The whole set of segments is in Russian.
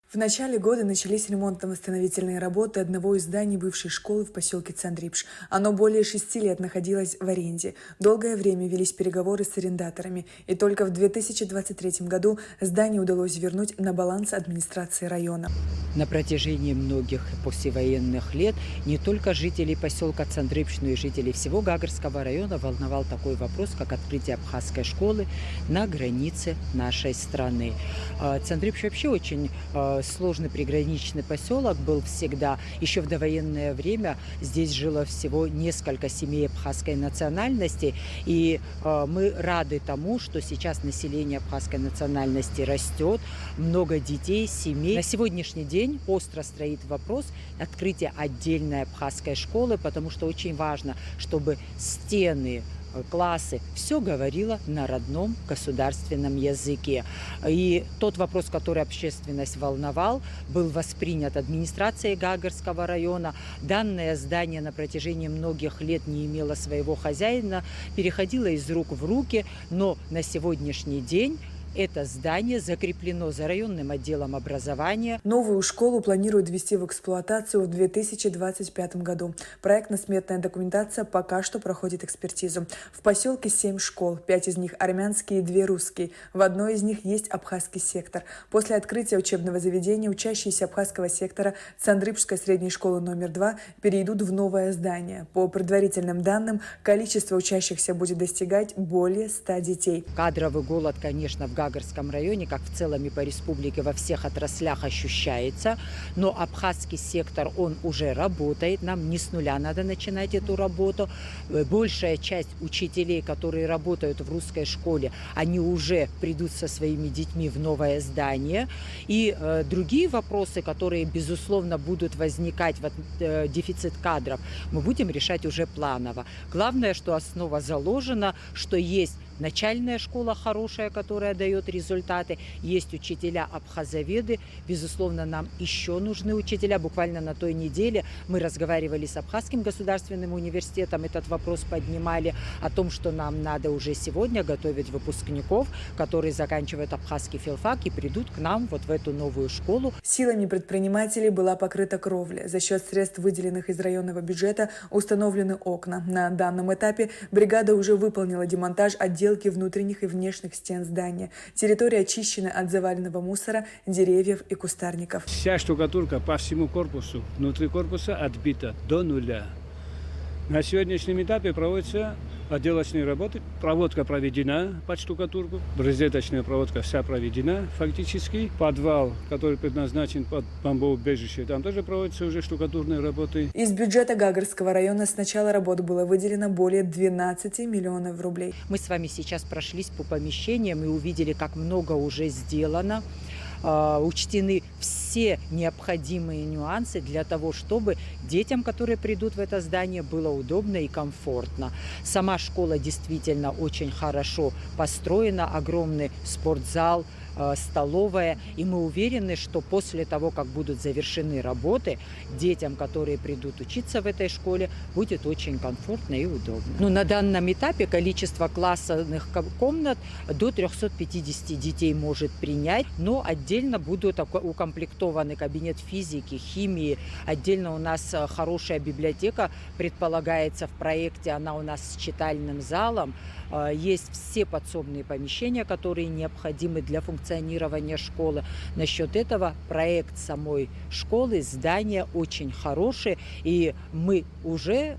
В начале года начались ремонтно-восстановительные работы одного из зданий бывшей школы в поселке Цандрипш. Оно более 6 лет находилось в аренде. Долгое время велись переговоры с арендаторами, и только в 2023 году здание удалось вернуть на баланс администрации района. На протяжении многих послевоенных лет не только жителей поселка Цандрипш, но и жителей всего Гагарского района волновал такой вопрос, как открытие абхазской школы на границе нашей страны. Цандрипш вообще очень сложный приграничный поселок был всегда. Еще в довоенное время здесь жило всего несколько семей абхазской национальности, и мы рады тому, что сейчас население абхазской национальности растет, много детей, семей. На сегодняшний день остро стоит вопрос открытия отдельной абхазской школы, потому что очень важно, чтобы стены, классы, все говорило на родном государственном языке. И тот вопрос, который общественность волновал, был воспринят администрацией Гагарского района. Данное здание на протяжении многих лет не имело своего хозяина, переходило из рук в руки, но на сегодняшний день это здание закреплено за районным отделом образования. Новую школу планируют ввести в эксплуатацию в 2025 году. Проектно-сметная документация пока что проходит экспертизу. В поселке 7 школ, 5 из них армянские и 2 русские. В одной из них есть абхазский сектор. После открытия учебного заведения учащиеся абхазского сектора Цандрипшской средней школы номер 2 перейдут в новое здание. По предварительным данным, количество учащихся будет достигать более 100 детей. Кадровый голод, конечно, в Гагарском районе, как в целом и по республике, во всех отраслях ощущается, но абхазский сектор, он уже работает, нам не с нуля надо начинать эту работу. Большая часть учителей, которые работают в русской школе, они уже придут со своими детьми в новое здание. И другие вопросы, которые, безусловно, будут возникать, дефицит кадров, мы будем решать уже планово. Главное, что основа заложена, что есть начальная школа хорошая, которая дает результаты. Есть учителя-абхазоведы. Безусловно, нам еще нужны учителя. Буквально на той неделе мы разговаривали с Абхазским государственным университетом. Этот вопрос поднимали о том, что нам надо уже сегодня готовить выпускников, которые заканчивают абхазский филфак и придут к нам вот в эту новую школу. Силами предпринимателей была покрыта кровля. За счет средств, выделенных из районного бюджета, установлены окна. На данном этапе бригада уже выполнила демонтаж отделки внутренних и внешних стен здания. Территория очищена от заваленного мусора, деревьев и кустарников. Вся штукатурка по всему корпусу, внутри корпуса отбита до нуля. На сегодняшнем этапе проводятся отделочные работы. Проводка проведена под штукатурку. Розеточная проводка вся проведена фактически. Подвал, который предназначен под бомбоубежище, там тоже проводятся уже штукатурные работы. Из бюджета Гагарского района с начала работ было выделено более 12 миллионов рублей. Мы с вами сейчас прошлись по помещениям и увидели, как много уже сделано. Учтены все необходимые нюансы для того, чтобы детям, которые придут в это здание, было удобно и комфортно. Сама школа действительно очень хорошо построена, огромный спортзал, столовая, и мы уверены, что после того, как будут завершены работы, детям, которые придут учиться в этой школе, будет очень комфортно и удобно. Но на данном этапе количество классных комнат до 350 детей может принять, но отдельно будут укомплектованы кабинет физики, химии, отдельно у нас хорошая библиотека предполагается в проекте, она у нас с читальным залом, есть все подсобные помещения, которые необходимы для функционирования школы. Насчет этого проект самой школы, здания очень хороший, и мы уже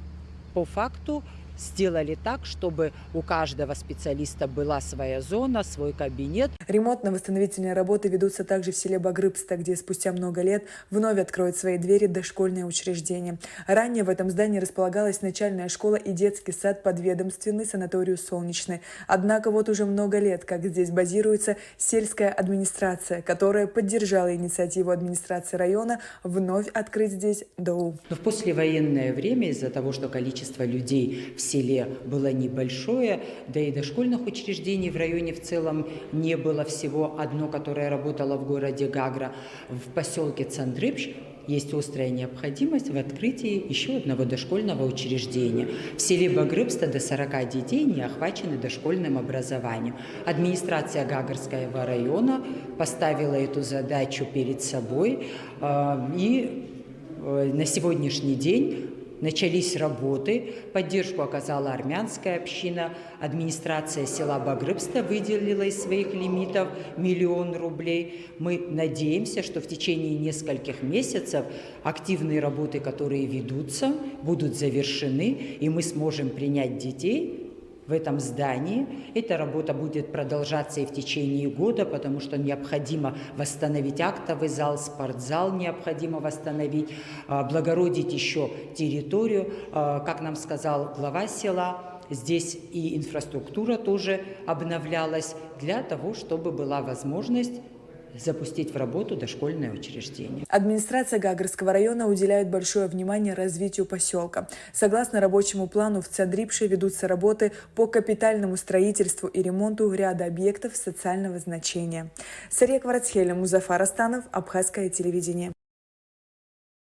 по факту сделали так, чтобы у каждого специалиста была своя зона, свой кабинет. Ремонтно-восстановительные работы ведутся также в селе Багрыбста, где спустя много лет вновь откроют свои двери дошкольное учреждение. Ранее в этом здании располагалась начальная школа и детский сад подведомственный санаторию «Солнечный». Однако вот уже много лет, как здесь базируется сельская администрация, которая поддержала инициативу администрации района вновь открыть здесь ДОУ. Но в послевоенное время из-за того, что количество людей в селе было небольшое, да и дошкольных учреждений в районе в целом не было, всего одно, которое работало в городе Гагра. В поселке Цандрыпщ есть острая необходимость в открытии еще одного дошкольного учреждения. В селе Багрыбста до 40 детей не охвачены дошкольным образованием. Администрация Гагарского района поставила эту задачу перед собой, и на сегодняшний день начались работы, поддержку оказала армянская община, администрация села Багрыбста выделила из своих лимитов 1 000 000 рублей. Мы надеемся, что в течение нескольких месяцев активные работы, которые ведутся, будут завершены, и мы сможем принять детей в этом здании. Эта работа будет продолжаться и в течение года, потому что необходимо восстановить актовый зал, спортзал необходимо восстановить, облагородить еще территорию. Как нам сказал глава села, здесь и инфраструктура тоже обновлялась для того, чтобы была возможность запустить в работу дошкольное учреждение. Администрация Гагарского района уделяет большое внимание развитию поселка. Согласно рабочему плану, в Цандрыпше ведутся работы по капитальному строительству и ремонту ряда объектов социального значения. Сария Кварцхеля, Музафар Астанов, Абхазское телевидение.